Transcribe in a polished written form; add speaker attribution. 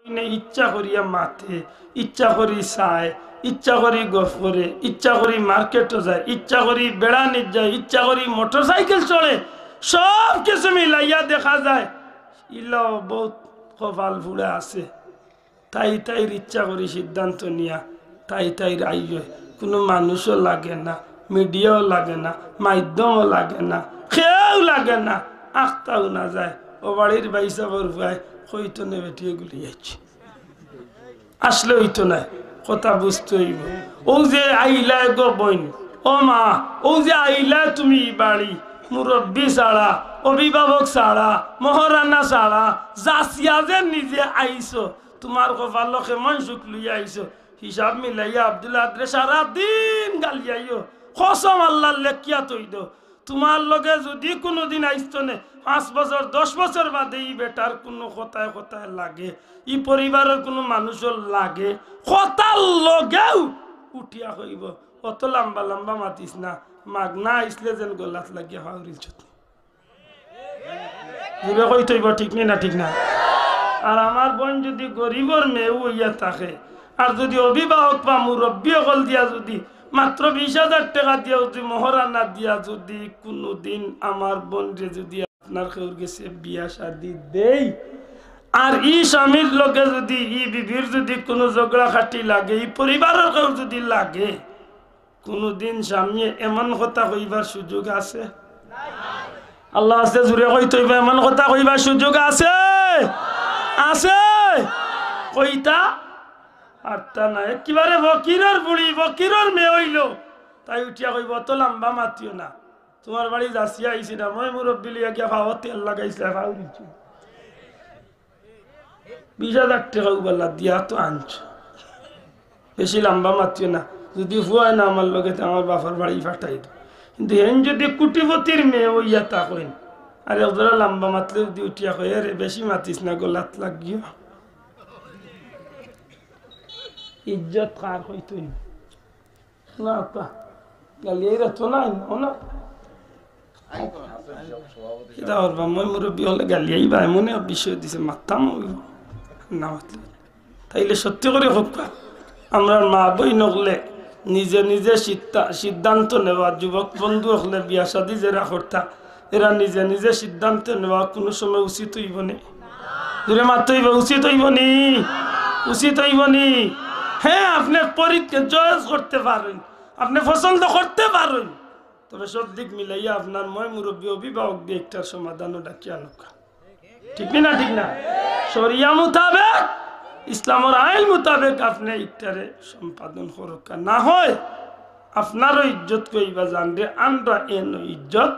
Speaker 1: ইচ্ছা করিয়া মাথে, ইচ্ছা করি চায়, ইচ্ছা করি গফ করে, ইচ্ছা করি মার্কেটও যায়, ইচ্ছা করি বেড়ানির যায়, ইচ্ছা করি মোটর সাইকেল চড়ে, সব কিছু মিলাইয়া দেখা যায় ইলাও বহুত কপাল ফুড়ে আছে। তাই তাইর ইচ্ছা করি সিদ্ধান্ত নিয়া তাই তাই রাইজ হয়। কোনো মানুষও লাগে না, মিডিয়াও লাগে না, মাধ্যমও লাগে না, খেয়েও লাগে না, আখতাও না যায়। ও বাড়ির বাইসা বরফায় হইতো না বেটিয়ে গুলি যাচ্ছে, আসলে হইতো না, কথা বুঝতে হইব। ও যে আইলা গো বইন, ও মা, ও যে আইলা তুমি বাড়ি, মুরব্বী ছাড়া, অভিভাবক ছাড়া, মহারানা ছাড়া, জাসিয়া যে নিজে আইসো, তোমার কপাল কেমন সুখ লইয়া আইসো, হিসাব মিলাইয়া আব্দুল্লাহ আদরে সারা দিন গালিয়াইও, কসম আল্লাহ লেখিয়া তৈ দো। তোমার লগে যদি কোনোদিন আইসতো নে 5 বছর 10 বছর বাদে ই বেটার কোনো কথায় কথায় লাগে, ই পরিবারের কোনো মানুষের লাগে, কথার লগেও উঠিয়া হইব অত লম্বা লম্বা মাতিস না, মাগনা আইসলে যেন গলাত লাগিয়া হাওরিল চুতি দিবে কই তৈব, ঠিক নেই না? ঠিক না? আর আমার বোন যদি গরিবর মেয়েও হইয়া থাকে, আর যদি অভিভাবক বা মুরব্বী অকল দিয়া যদি মাত্র 20,000 টাকা দিয়া যদি মহারানা দিয়া যদি কোনোদিন আমার বোনরে যদি আপনার কেউর গেছে বিয়া শাদি দেই, আর ই স্বামীর লগে যদি ই বিবির যদি কোনো ঝগড়া খাটি লাগে, ই পরিবারের কেউ যদি লাগে, কোনোদিন স্বামী এমন কথা কইবার সুযোগ আছে? আল্লাহ আছে জুড়ে কইতে হইবা, এমন কথা কইবার সুযোগ আছে? আছে? কইতা আর তা না, একেবারে ফকিরের বুড়ি, ফকিরের মেয়ে হইল, তাই উঠিয়া কইব অত লম্বা মাতিও না, তোমার বাড়ি যাচ্ছি আইসি না, মই মুরব্বী লিয়া গিয়া ভাবত তেল লাগাইছে, ভাও দিচ্ছি 20,000 টাকা উবাল্লা দিয়া তো আনছো, বেশি লম্বা মাতিও না, যদি হুয়ায় না আমার লগে আমার বাবার বাড়ি ফাটাই দো। কিন্তু হেন যদি কুটিপতির মেয়ে হইয়া তা কইন, আর ওদের লম্বা মাতলে যদি উঠিয়া কই রে বেশি মাতিস না, গলাত লাগিও, ইজ্জত কার হইতো না, গালিয়ে তো না না মই মুরব্বী হলে গালিয়াই বা এমন বিষয় দিছে মাতাম না মাতলে। তাইলে সত্যি করে হোক, আমরা মা বই নকলে নিজে নিজে সিদ্ধান্ত নেওয়া, যুবক বন্ধু হলে বিয়া শাদী যারা করতা এরা নিজে নিজে সিদ্ধান্ত নেওয়া কোনো সময় উচিত হইব নি? দূরে মাত্র হইব, উচিত হইব নি? উচিত হইব নি? হ্যাঁ, আপনি পরীক্ষা জয় করতে পারেন, আপনি পছন্দ করতে পারেন, তবে সব দিক মিলাইয়া আপনার মই মুরব্বী অভিভাবক দিয়ে একটার সমাধানও ডাকিয়া নৌকা, ঠিক না? ঠিক না? শরিয়া মোতাবেক, ইসলামের আইন মোতাবেক আপনি একটারে সম্পাদন করুক, না হয় আপনারও ইজ্জত কইবা জান রে, আমরা এন ইজ্জত